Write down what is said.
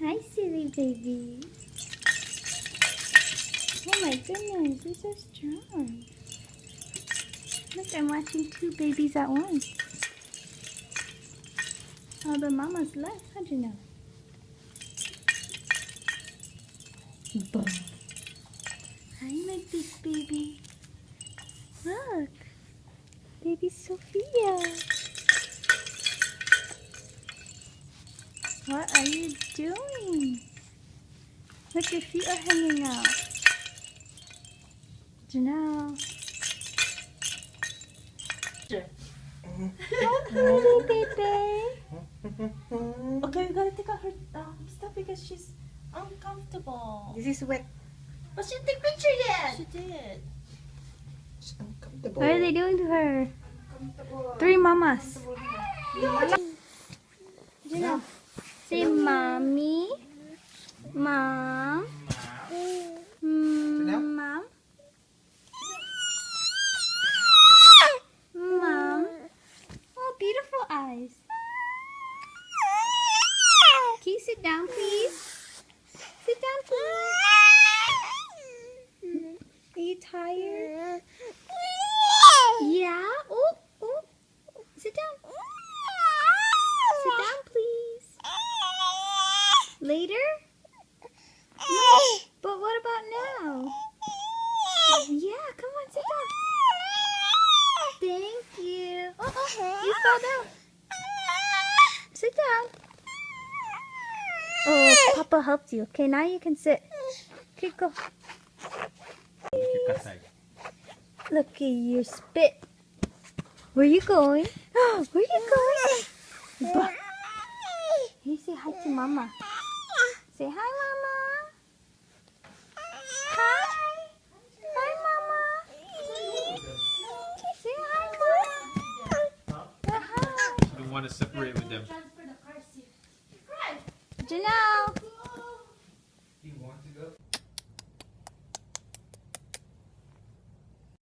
Hi, silly baby. Oh my goodness, you're so strong. Look, I'm watching two babies at once. Oh, the mama's left. How'd you know? Boom. Hi, my big baby. Look, baby Sophia. What are you doing? Look, your feet are hanging out. Janelle. Hi, baby. Okay, we gotta take out her stuff because she's uncomfortable. This is wet. But she didn't take picture yet. She did. It's uncomfortable. What are they doing to her? Three mamas. Janelle, say mommy, mom, mom, mom. Oh, beautiful eyes. Can you sit down, please? Sit down, please. Are you tired? Yeah? Oh, oh. Sit down. Sit down, please. Later? No. But what about now? Yeah, come on, sit down. Thank you. Oh, you fell down. Sit down. Oh, Papa helped you. Okay, now you can sit. Okay, go. Look at your spit. Where you going? Where you going? Bah. You say hi to Mama. Say hi, Mama. Hi. Hi, Mama. Say hi, Mama. Say hi. You don't want to separate with them. Janelle.